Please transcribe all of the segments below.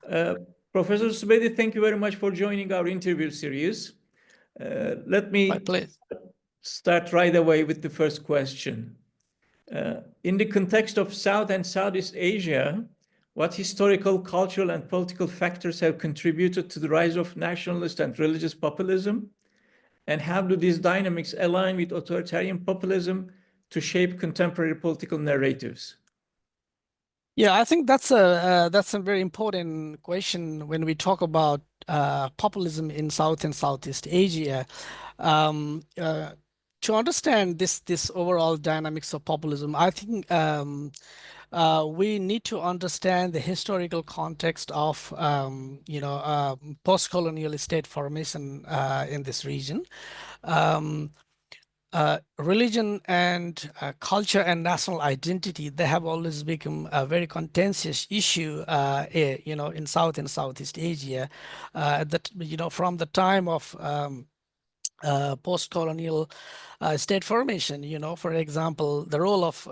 Uh, Professor Subedi, thank you very much for joining our interview series. Let me start right away with the first question. In the context of South and Southeast Asia, what historical, cultural, and political factors have contributed to the rise of nationalist and religious populism? And how do these dynamics align with authoritarian populism to shape contemporary political narratives? Yeah, I think that's a very important question when we talk about populism in South and Southeast Asia. To understand this overall dynamics of populism, I think we need to understand the historical context of post-colonial state formation in this region. Religion and culture and national identity, they have always become a very contentious issue, in South and Southeast Asia. From the time of post-colonial state formation, for example, the role of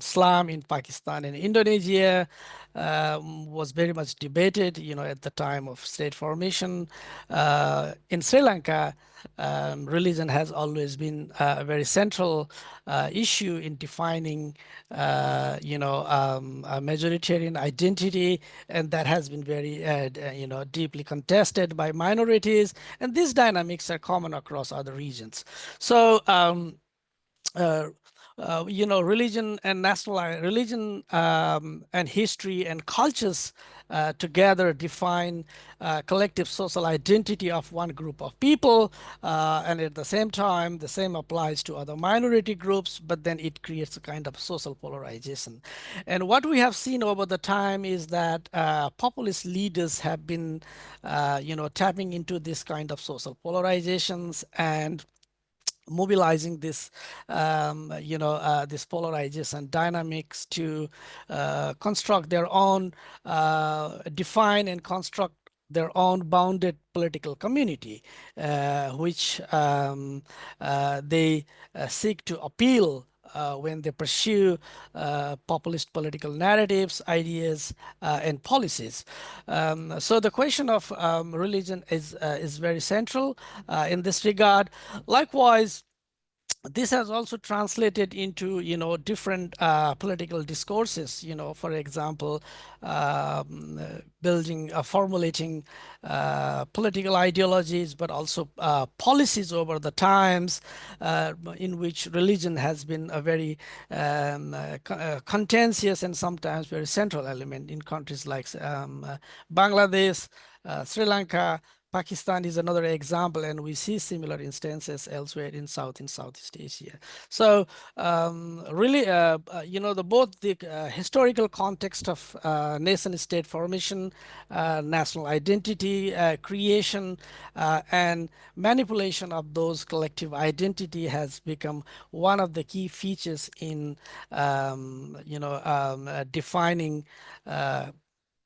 Islam in Pakistan and Indonesia was very much debated, at the time of state formation. In Sri Lanka, religion has always been a very central issue in defining, a majoritarian identity, and that has been very, deeply contested by minorities. And these dynamics are common across other regions. So, religion and history and cultures together define collective social identity of one group of people, and at the same time, the same applies to other minority groups, but then it creates a kind of social polarization. And what we have seen over the time is that populist leaders have been, tapping into this kind of social polarizations and mobilizing this, this polarization dynamics to construct their own, define and construct their own bounded political community, which they seek to appeal when they pursue populist political narratives, ideas, and policies. So the question of religion is very central in this regard. Likewise, this has also translated into, different political discourses, for example, formulating political ideologies, but also policies over the times, in which religion has been a very contentious and sometimes very central element in countries like Bangladesh, Sri Lanka. Pakistan is another example, and we see similar instances elsewhere in South and Southeast Asia. So really, both the historical context of nation-state formation, national identity creation, and manipulation of those collective identity has become one of the key features in, defining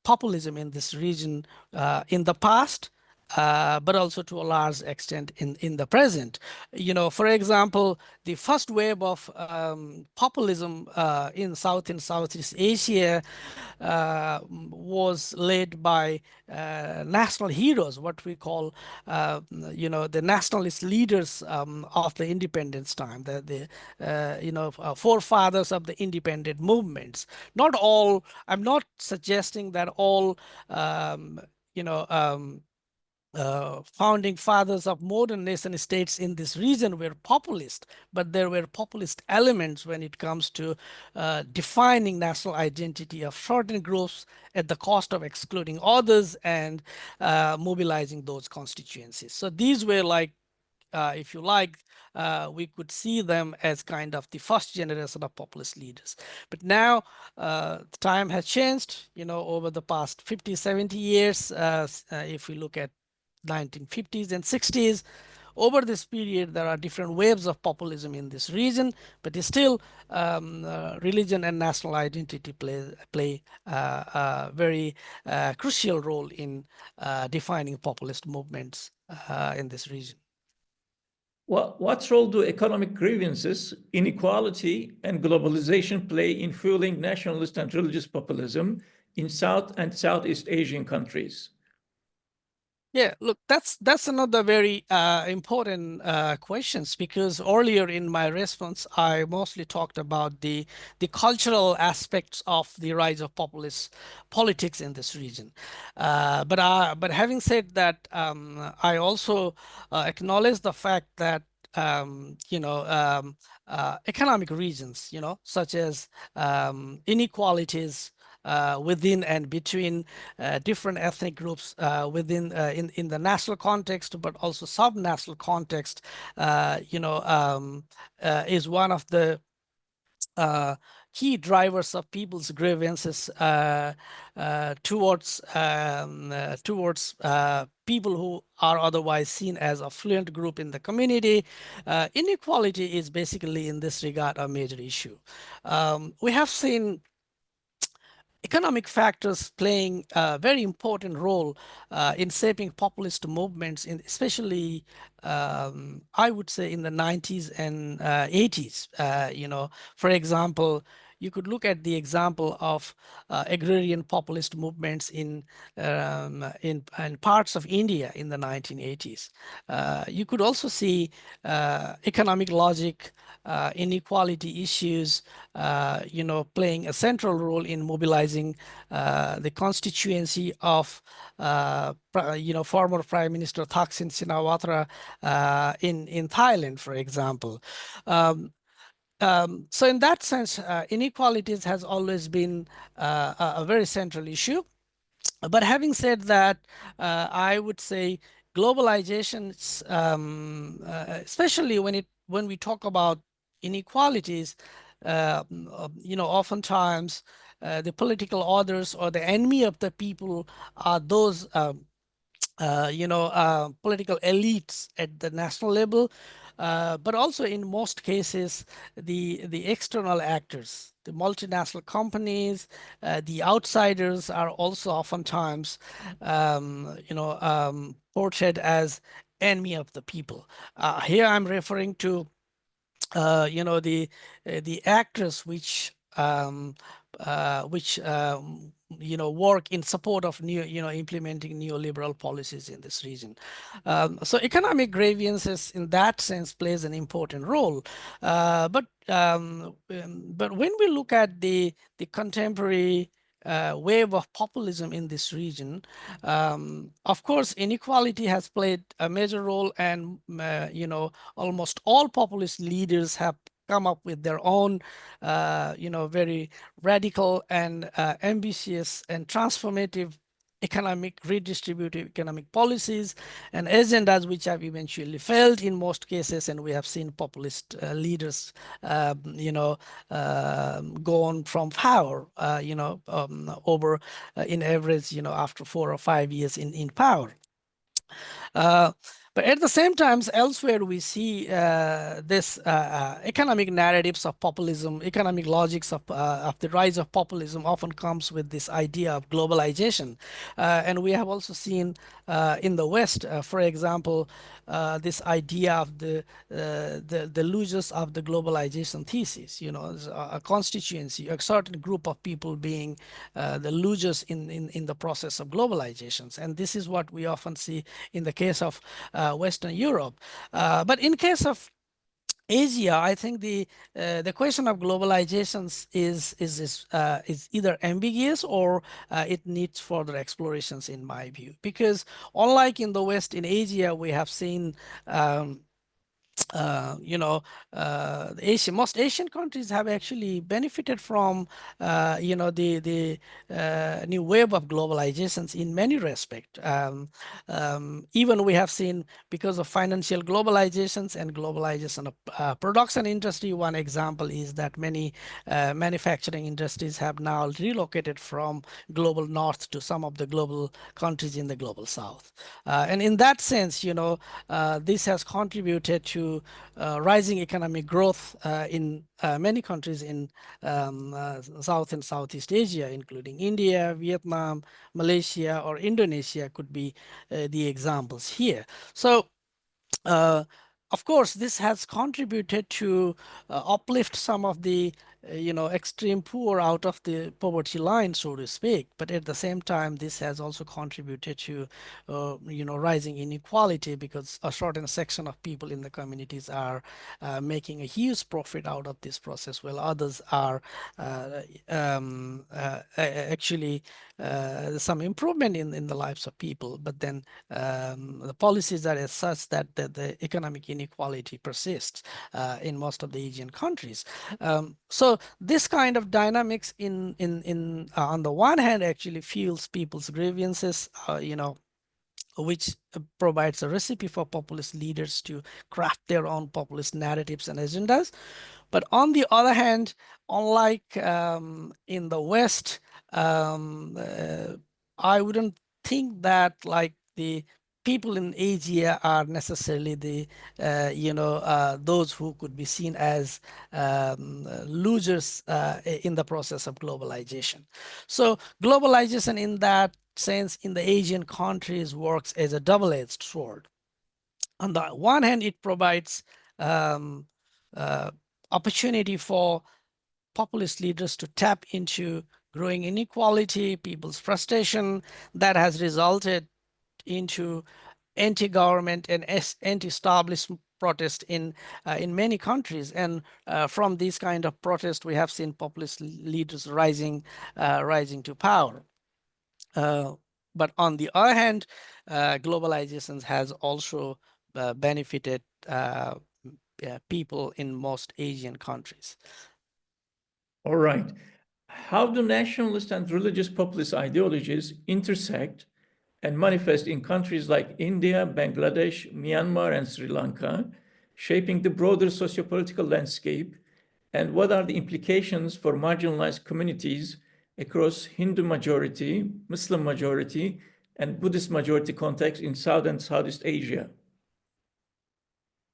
populism in this region in the past, but also to a large extent in the present. For example, the first wave of populism in South and Southeast Asia was led by national heroes, what we call, the nationalist leaders of the independence time, the forefathers of the independent movements. Not all, I'm not suggesting that all, founding fathers of modern nation states in this region were populist, but there were populist elements when it comes to defining national identity of certain groups at the cost of excluding others and mobilizing those constituencies. So these were like, if you like, we could see them as kind of the first generation of populist leaders. But now the time has changed, over the past 50, 70 years. If we look at 1950s and 60s. Over this period, there are different waves of populism in this region, but still religion and national identity play a very crucial role in defining populist movements in this region. What role do economic grievances, inequality, and globalization play in fueling nationalist and religious populism in South and Southeast Asian countries? Yeah, look, that's another very important questions, because earlier in my response, I mostly talked about the cultural aspects of the rise of populist politics in this region. But having said that, I also acknowledge the fact that economic regions, such as inequalities within and between different ethnic groups within in the national context, but also sub-national context, is one of the key drivers of people's grievances towards people who are otherwise seen as affluent group in the community. Inequality is basically in this regard a major issue. We have seen economic factors playing a very important role in shaping populist movements, especially I would say in the 90s and 80s. For example, you could look at the example of agrarian populist movements in parts of India in the 1980s. You could also see economic logic, inequality issues, playing a central role in mobilizing the constituency of, former Prime Minister Thaksin Shinawatra in Thailand, for example. So in that sense, inequalities has always been a very central issue. But having said that, I would say globalization, especially when we talk about inequalities, oftentimes the political orders or the enemy of the people are those political elites at the national level, but also in most cases, the external actors, the multinational companies, the outsiders are also oftentimes, portrayed as enemy of the people. Here I'm referring to the actors which work in support of implementing neoliberal policies in this region. So economic grievances in that sense plays an important role. But when we look at the contemporary wave of populism in this region, of course, inequality has played a major role, and almost all populist leaders have come up with their own, very radical and ambitious and transformative redistributive economic policies and agendas which have eventually failed in most cases, and we have seen populist leaders go on from power over in average after 4 or 5 years in power. But at the same time, elsewhere we see this economic narratives of populism, economic logics of the rise of populism often comes with this idea of globalization. And we have also seen in the West, for example, this idea of the losers of the globalization thesis, a constituency, a certain group of people being the losers in the process of globalizations. And this is what we often see in the case of Western Europe. But in case of Asia, I think the question of globalizations is either ambiguous or it needs further explorations, in my view. Because unlike in the West, in Asia, we have seen most Asian countries have actually benefited from the new wave of globalizations in many respects. Even we have seen, because of financial globalizations and globalization of production industry, one example is that many manufacturing industries have now relocated from global north to some of the global countries in the global south. And in that sense, this has contributed to rising economic growth in many countries in South and Southeast Asia, including India, Vietnam, Malaysia, or Indonesia could be the examples here. So, of course, this has contributed to uplift some of the extreme poor out of the poverty line, so to speak. But at the same time, this has also contributed to, rising inequality, because a certain section of people in the communities are making a huge profit out of this process, while others are actually some improvement in the lives of people. But then the policies are as such that the economic inequality persists in most of the Asian countries. So this kind of dynamics on the one hand actually fuels people's grievances, which provides a recipe for populist leaders to craft their own populist narratives and agendas. But on the other hand, unlike in the West, I wouldn't think that like the people in Asia are necessarily the those who could be seen as losers in the process of globalization. So globalization in that sense in the Asian countries works as a double-edged sword. On the one hand, it provides um, opportunity for populist leaders to tap into growing inequality, people's frustration that has resulted into anti-government and anti-establishment protest in many countries. And from these kind of protests, we have seen populist leaders rising to power. But on the other hand, globalization has also benefited people in most Asian countries. All right. How do nationalist and religious populist ideologies intersect and manifest in countries like India, Bangladesh, Myanmar, and Sri Lanka, shaping the broader sociopolitical landscape? And what are the implications for marginalized communities across Hindu majority, Muslim majority, and Buddhist majority contexts in South and Southeast Asia?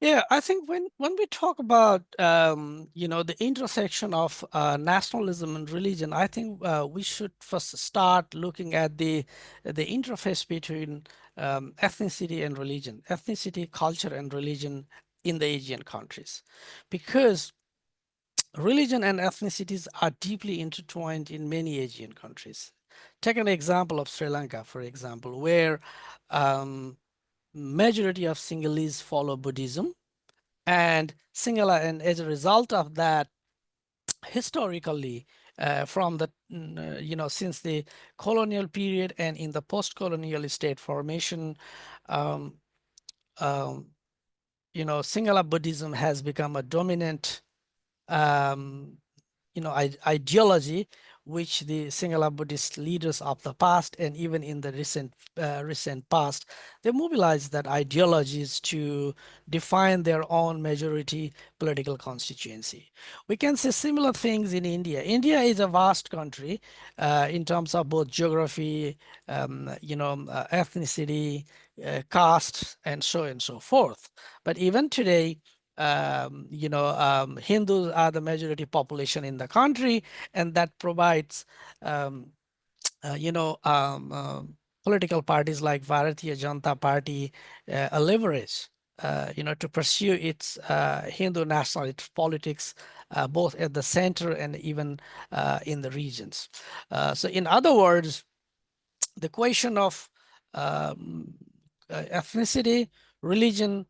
Yeah, I think when we talk about the intersection of nationalism and religion, I think we should first start looking at the interface between ethnicity and religion, ethnicity, culture, and religion in the Asian countries, because religion and ethnicities are deeply intertwined in many Asian countries. Take an example of Sri Lanka, for example, where majority of Sinhalese follow Buddhism, and as a result of that, historically, from the since the colonial period and in the post-colonial state formation, um, um, Sinhala Buddhism has become a dominant um, ideology, which the Sinhala Buddhist leaders of the past and even in the recent past, they mobilized that ideologies to define their own majority political constituency. We can see similar things in India. India is a vast country in terms of both geography, ethnicity, caste, and so on and so forth. But even today, Hindus are the majority population in the country, and that provides, uh, you know, um, um, political parties like Bharatiya Janata Party a leverage, to pursue its Hindu nationalist politics, both at the center and even in the regions. So, in other words, the question of ethnicity, religion,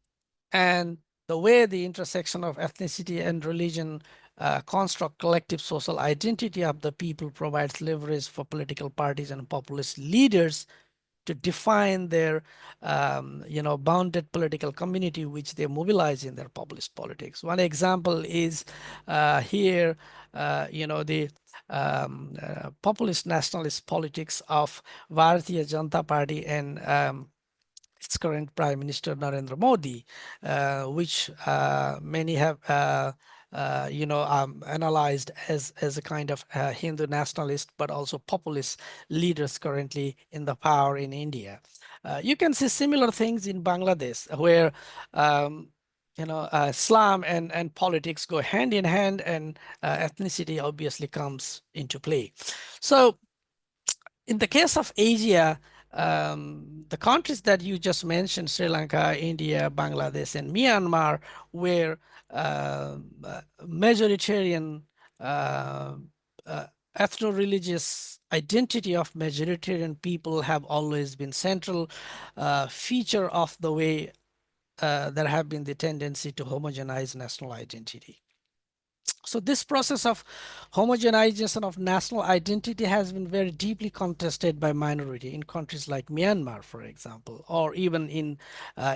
and the way the intersection of ethnicity and religion construct collective social identity of the people provides leverage for political parties and populist leaders to define their bounded political community which they mobilize in their populist politics. One example is here, the populist nationalist politics of Bharatiya Janata Party and its current Prime Minister Narendra Modi, which many have analyzed as a kind of Hindu nationalist, but also populist leaders currently in the power in India. You can see similar things in Bangladesh, where Islam and politics go hand in hand, and ethnicity obviously comes into play. So in the case of Asia, the countries that you just mentioned, Sri Lanka, India, Bangladesh, and Myanmar, were majoritarian ethno-religious identity of majoritarian people have always been central feature of the way there have been the tendency to homogenize national identity. So this process of homogenization of national identity has been very deeply contested by minority in countries like Myanmar, for example, or even in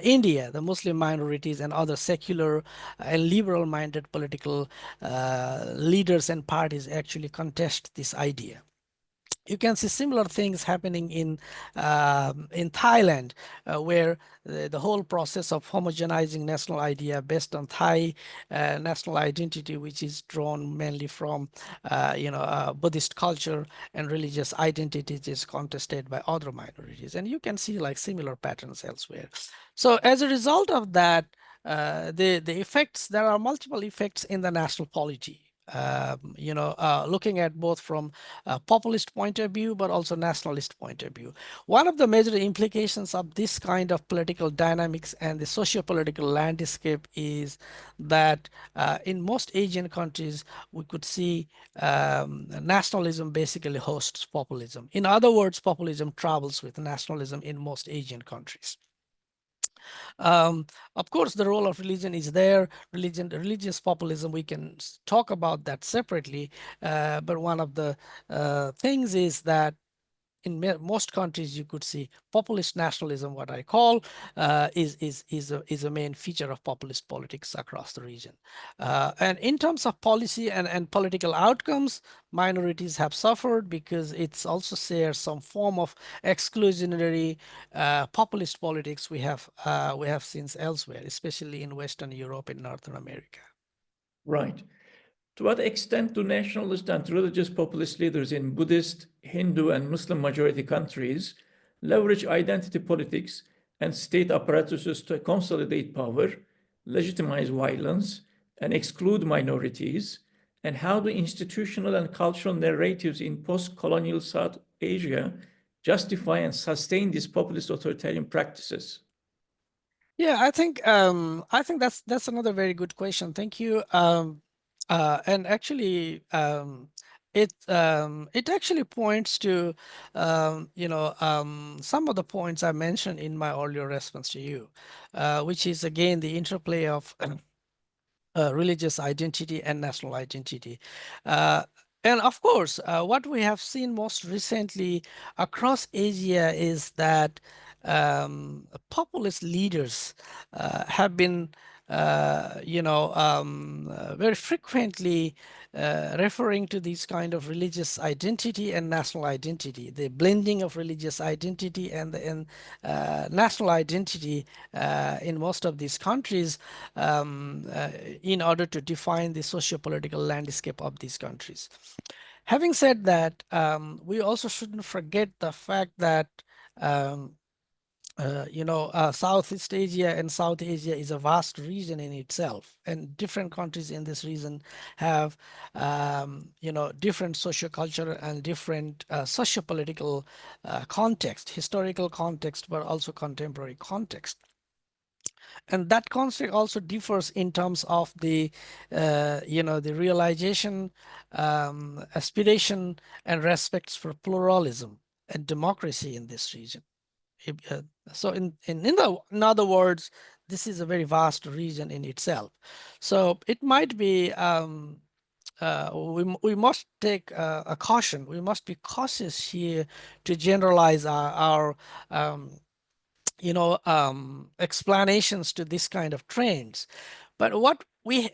India. The Muslim minorities and other secular and liberal-minded political leaders and parties actually contest this idea. You can see similar things happening in Thailand, where the whole process of homogenizing national idea based on Thai national identity, which is drawn mainly from Buddhist culture and religious identities, is contested by other minorities, and you can see like similar patterns elsewhere. So as a result of that, the effects, there are multiple effects in the national polity. Looking at both from a populist point of view, but also nationalist point of view. One of the major implications of this kind of political dynamics and the socio-political landscape is that in most Asian countries, we could see nationalism basically hosts populism. In other words, populism travels with nationalism in most Asian countries. Of course, the role of religion is there. Religious populism, we can talk about that separately. But one of the things is that in most countries, you could see populist nationalism, what I call, is a main feature of populist politics across the region. And in terms of policy and political outcomes, minorities have suffered because it's also shares some form of exclusionary populist politics we have seen elsewhere, especially in Western Europe and Northern America. Right. To what extent do nationalist and religious populist leaders in Buddhist, Hindu, and Muslim majority countries leverage identity politics and state apparatuses to consolidate power, legitimize violence, and exclude minorities? And how do institutional and cultural narratives in post-colonial South Asia justify and sustain these populist authoritarian practices? Yeah, I think that's another very good question. Thank you. And actually, it actually points to some of the points I mentioned in my earlier response to you, which is again the interplay of religious identity and national identity. And of course, what we have seen most recently across Asia is that populist leaders have been, very frequently referring to these kind of religious identity and national identity, the blending of religious identity and national identity in most of these countries in order to define the socio-political landscape of these countries. Having said that, we also shouldn't forget the fact that Southeast Asia and South Asia is a vast region in itself, and different countries in this region have, different sociocultural and different sociopolitical context, historical context, but also contemporary context. And that concept also differs in terms of the, the realization, aspiration, and respects for pluralism and democracy in this region. So in other words, this is a very vast region in itself. So it might be, we must take a caution. We must be cautious here to generalize our explanations to this kind of trends. But what we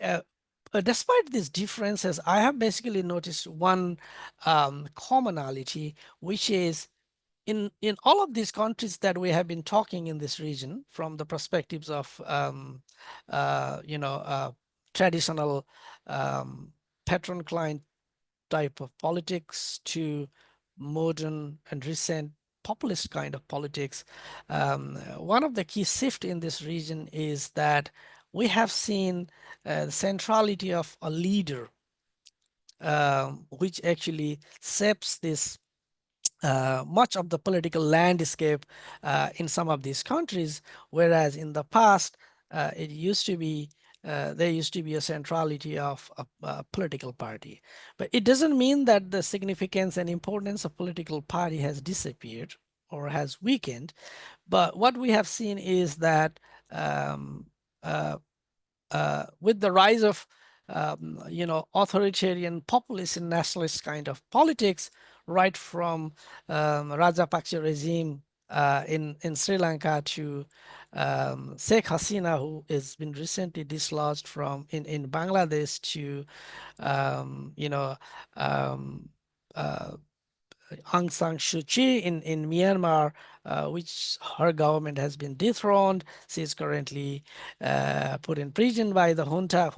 despite these differences, I have basically noticed one commonality, which is in all of these countries that we have been talking in this region, from the perspectives of traditional patron-client type of politics to modern and recent populist kind of politics. One of the key shifts in this region is that we have seen the centrality of a leader, which actually shapes this much of the political landscape in some of these countries, whereas in the past, it used to be there used to be a centrality of a political party. But it doesn't mean that the significance and importance of political party has disappeared or has weakened. But what we have seen is that um, uh, with the rise of authoritarian populist and nationalist kind of politics, right from Rajapaksa regime in Sri Lanka to Sheikh Hasina, who has been recently dislodged from in Bangladesh, to um, uh, Aung San Suu Kyi in Myanmar, which her government has been dethroned. She is currently put in prison by the junta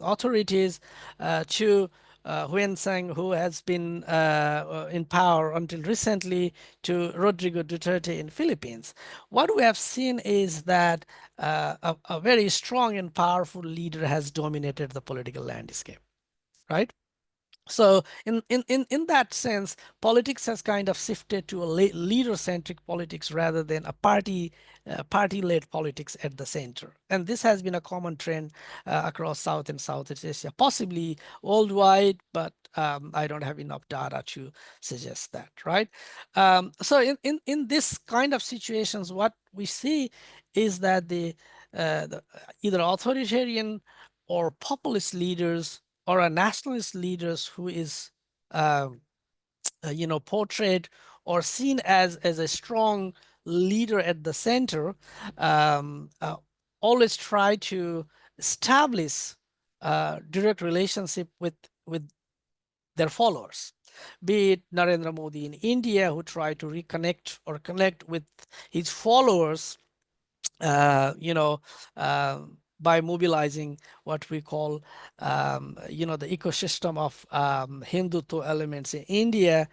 authorities, to Huyen Sang, who has been in power until recently, to Rodrigo Duterte in Philippines. What we have seen is that a very strong and powerful leader has dominated the political landscape, right? So in that sense, politics has kind of shifted to a leader-centric politics rather than a party-led politics at the center. And this has been a common trend across South and Southeast Asia, possibly worldwide, but I don't have enough data to suggest that, right? So in this kind of situations, what we see is that the either authoritarian or populist leaders or a nationalist leaders who is portrayed or seen as a strong leader at the center, always try to establish direct relationship with their followers, be it Narendra Modi in India, who tried to reconnect or connect with his followers you know, by mobilizing what we call, the ecosystem of Hindutva elements in India,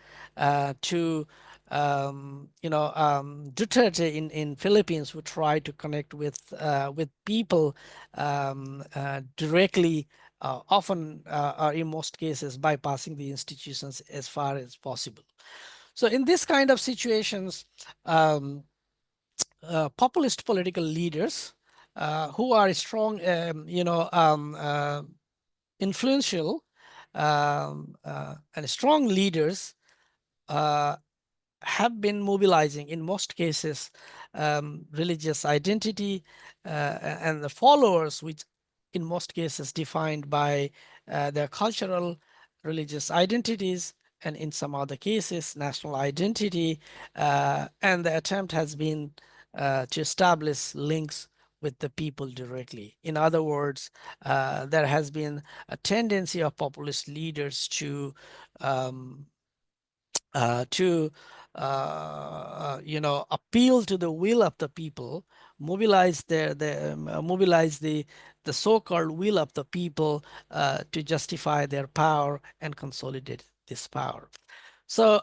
to Duterte in Philippines, who try to connect with people directly, often or in most cases bypassing the institutions as far as possible. So in this kind of situations, populist political leaders who are strong, influential and strong leaders have been mobilizing, in most cases, religious identity and the followers, which in most cases defined by their cultural religious identities, and in some other cases, national identity. And the attempt has been to establish links with the people directly. In other words, there has been a tendency of populist leaders to appeal to the will of the people, mobilize mobilize the so-called will of the people to justify their power and consolidate this power. So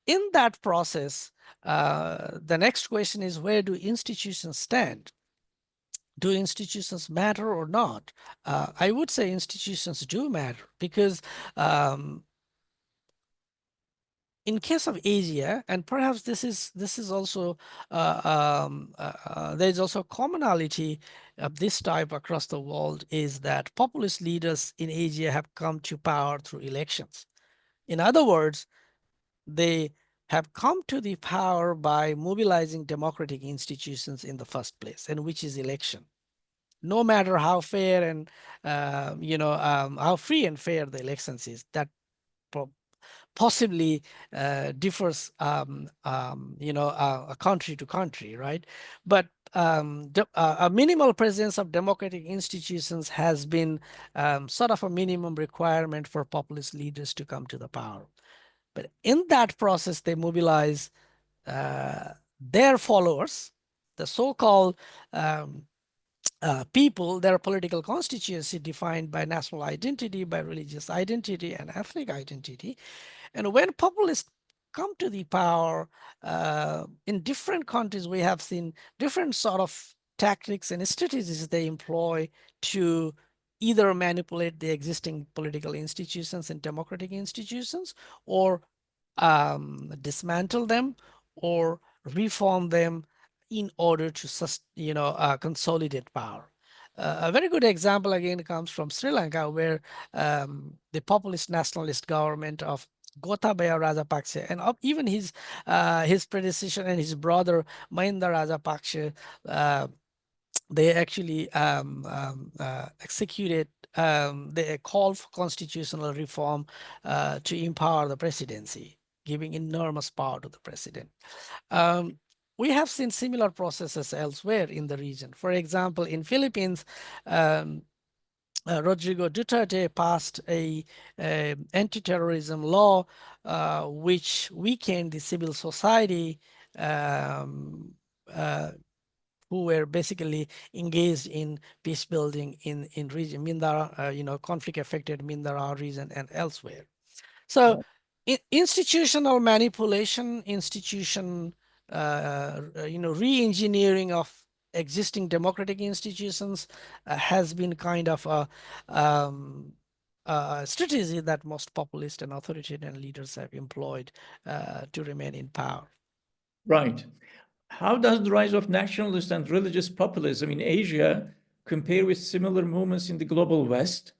in that process, the next question is, where do institutions stand? Do institutions matter or not? I would say institutions do matter, because in case of Asia, and perhaps this is also there is also a commonality of this type across the world, is that populist leaders in Asia have come to power through elections. In other words, they have come to the power by mobilizing democratic institutions in the first place, and which is election. No matter how fair and how free and fair the elections is, that possibly differs, country to country, right? But a minimal presence of democratic institutions has been sort of a minimum requirement for populist leaders to come to the power. But in that process, they mobilize their followers, the so-called people, their political constituency defined by national identity, by religious identity, and ethnic identity. And when populists come to the power in different countries, we have seen different sort of tactics and strategies they employ to either manipulate the existing political institutions and democratic institutions, or dismantle them, or reform them in order to consolidate power. A very good example again comes from Sri Lanka, where the populist nationalist government of Gotabaya Rajapaksa and even his predecessor and his brother Mahinda Rajapaksa, they actually executed the call for constitutional reform to empower the presidency, giving enormous power to the president. We have seen similar processes elsewhere in the region. For example, in Philippines, Rodrigo Duterte passed a anti-terrorism law which weakened the civil society who were basically engaged in peace building in region Mindara, conflict affected Mindara region and elsewhere. So institutional manipulation, re-engineering of existing democratic institutions has been kind of a strategy that most populist and authoritarian leaders have employed to remain in power. Right. How does the rise of nationalist and religious populism in Asia compare with similar movements in the global West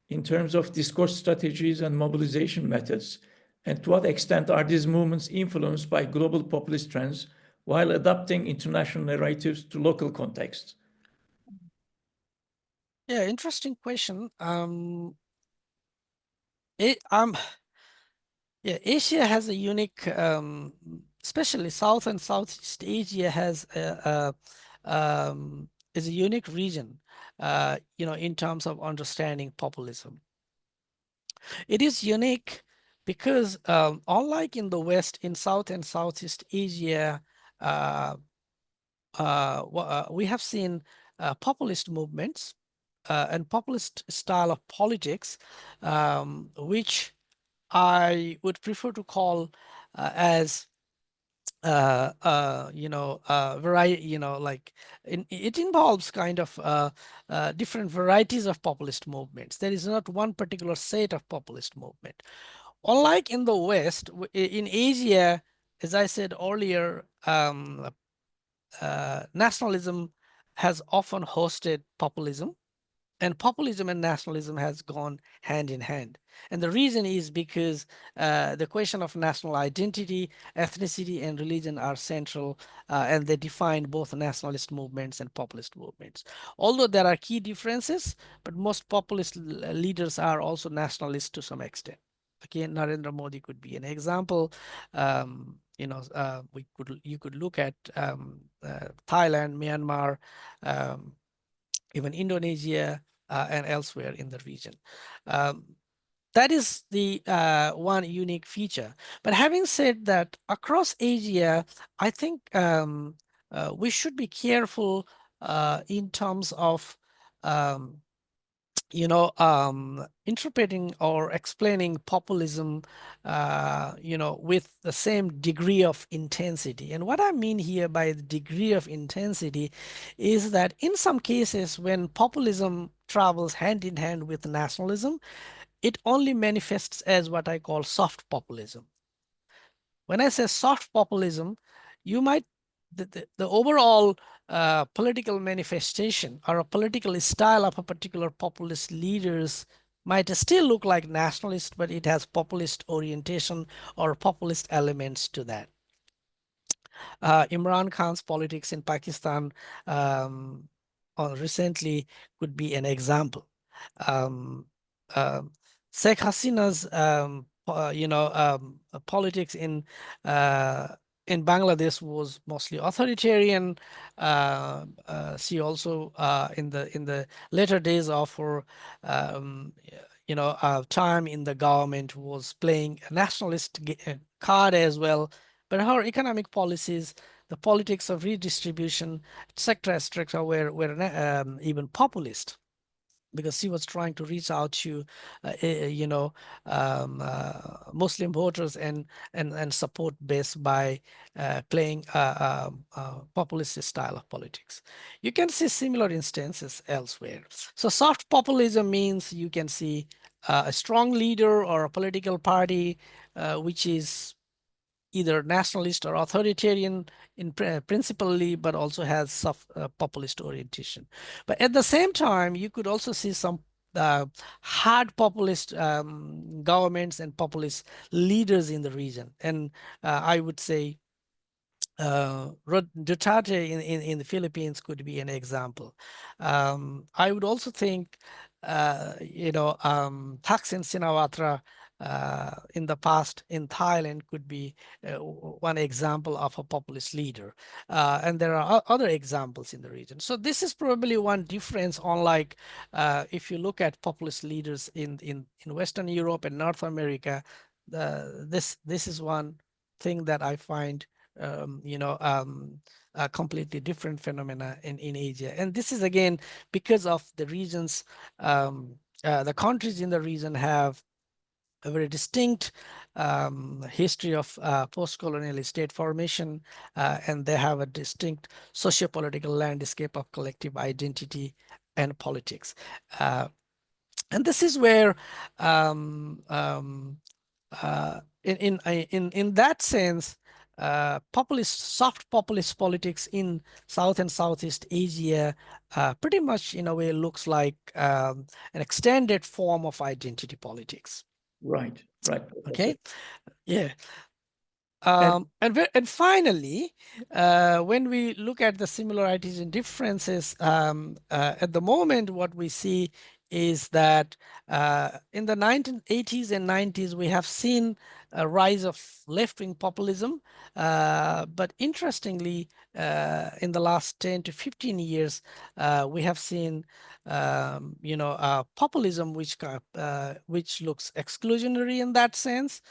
in terms of discourse strategies and mobilization methods? And to what extent are these movements influenced by global populist trends while adapting international narratives to local contexts? Yeah, interesting question. Yeah, Asia has a unique, especially South and Southeast Asia is a unique region, in terms of understanding populism. It is unique because unlike in the West, in South and Southeast Asia, we have seen populist movements and populist style of politics, which I would prefer to call as variety, like it involves kind of different varieties of populist movements. There is not one particular set of populist movement. Unlike in the West, in Asia, as I said earlier, nationalism has often hosted populism. And populism and nationalism has gone hand in hand. And the reason is because the question of national identity, ethnicity, and religion are central, and they define both nationalist movements and populist movements. Although there are key differences, but most populist leaders are also nationalists to some extent. Again, Narendra Modi could be an example. You could look at Thailand, Myanmar, even Indonesia, and elsewhere in the region. That is the one unique feature. But having said that, across Asia, I think we should be careful in terms of interpreting or explaining populism, with the same degree of intensity. And what I mean here by the degree of intensity is that in some cases, when populism travels hand in hand with nationalism, it only manifests as what I call soft populism. When I say soft populism, you might, the overall political manifestation or a political style of a particular populist leaders might still look like nationalist, but it has populist orientation or populist elements to that. Imran Khan's politics in Pakistan recently could be an example. Sheikh Hasina's politics in Bangladesh was mostly authoritarian. She also in the later days of her time in the government was playing a nationalist card as well. But her economic policies, the politics of redistribution, etc., were even populist, because she was trying to reach out to, Muslim voters and support base by playing a populist style of politics. You can see similar instances elsewhere. So soft populism means you can see a strong leader or a political party which is either nationalist or authoritarian in principally, but also has soft populist orientation. But at the same time, you could also see some hard populist governments and populist leaders in the region. And I would say Duterte in the Philippines could be an example. I would also think, Thaksin Shinawatra in the past in Thailand could be one example of a populist leader. And there are other examples in the region. So this is probably one difference, unlike if you look at populist leaders in Western Europe and North America. This is one thing that I find a completely different phenomena in Asia. And this is again because of the regions, the countries in the region have a very distinct history of post-colonial state formation, and they have a distinct socio-political landscape of collective identity and politics. And this is where in that sense, soft populist politics in South and Southeast Asia pretty much in a way looks like an extended form of identity politics. Right. Okay. Yeah. And finally, when we look at the similarities and differences, at the moment, what we see is that in the 1980s and 90s, we have seen a rise of left-wing populism. But interestingly, in the last 10 to 15 years, we have seen populism which looks exclusionary in that sense,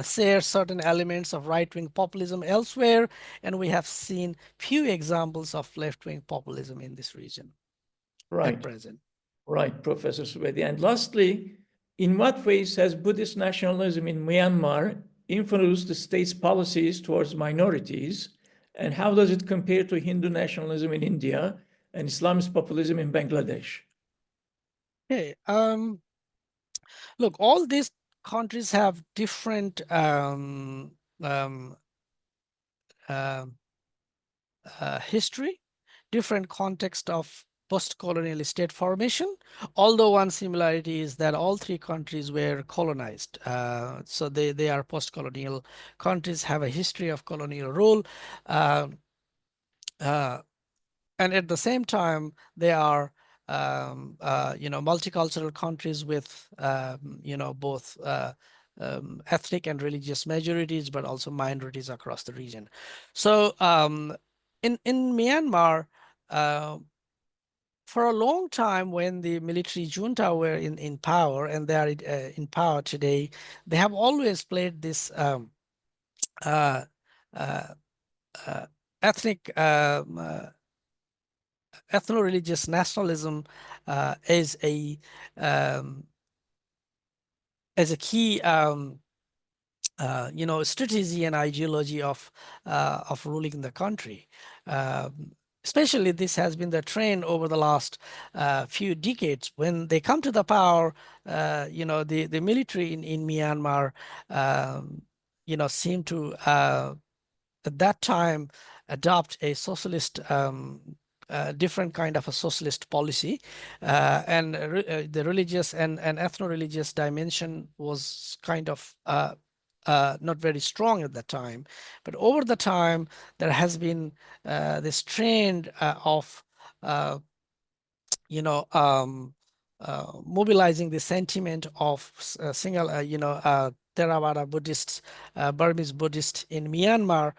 share certain elements of right-wing populism elsewhere, and we have seen few examples of left-wing populism in this region at present. Right, Professor Subedi. And lastly, in what ways has Buddhist nationalism in Myanmar influenced the state's policies towards minorities, and how does it compare to Hindu nationalism in India and Islamist populism in Bangladesh? Okay. Look, all these countries have different history, different context of post-colonial state formation, although one similarity is that all three countries were colonized. So they are post-colonial countries, have a history of colonial rule. And at the same time, they are multicultural countries with both ethnic and religious majorities, but also minorities across the region. So in Myanmar, for a long time, when the military junta were in power, and they are in power today, they have always played this ethnic ethno-religious nationalism as a key strategy and ideology of ruling the country. Especially this has been the trend over the last few decades. When they come to the power, the military in Myanmar seem to at that time adopt a socialist different kind of a socialist policy, and the religious and ethno-religious dimension was kind of not very strong at that time. But over the time, there has been this trend of mobilizing the sentiment of single, Theravada Buddhists, Burmese Buddhists in Myanmar,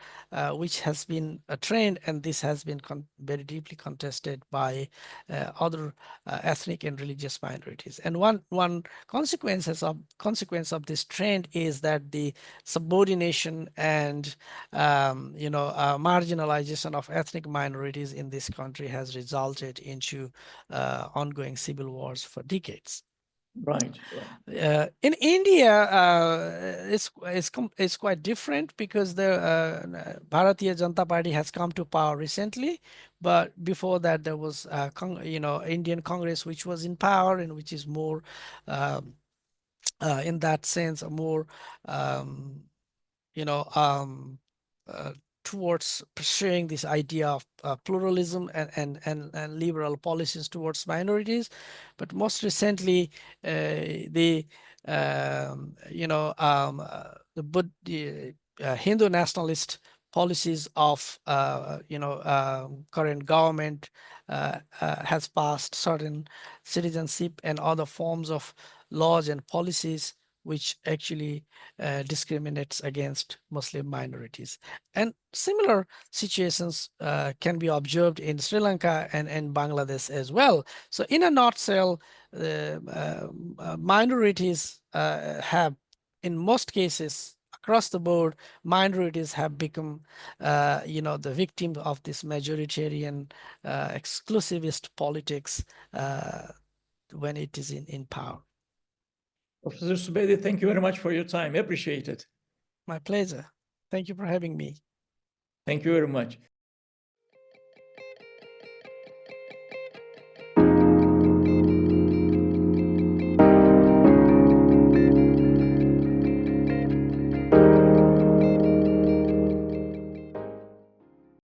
which has been a trend, and this has been very deeply contested by other ethnic and religious minorities. And one consequence of this trend is that the subordination and marginalization of ethnic minorities in this country has resulted into ongoing civil wars for decades. Right. In India, it's quite different because the Bharatiya Janata Party has come to power recently, but before that there was Indian Congress, which was in power and which is more in that sense a more towards pursuing this idea of pluralism and liberal policies towards minorities. But most recently, the Hindu nationalist policies of current government has passed certain citizenship and other forms of laws and policies which actually discriminates against Muslim minorities. And similar situations can be observed in Sri Lanka and Bangladesh as well. So in a nutshell, minorities have, in most cases, across the board, minorities have become, the victims of this majoritarian exclusivist politics when it is in power. Professor Subedi, thank you very much for your time. I appreciate it. My pleasure. Thank you for having me. Thank you very much.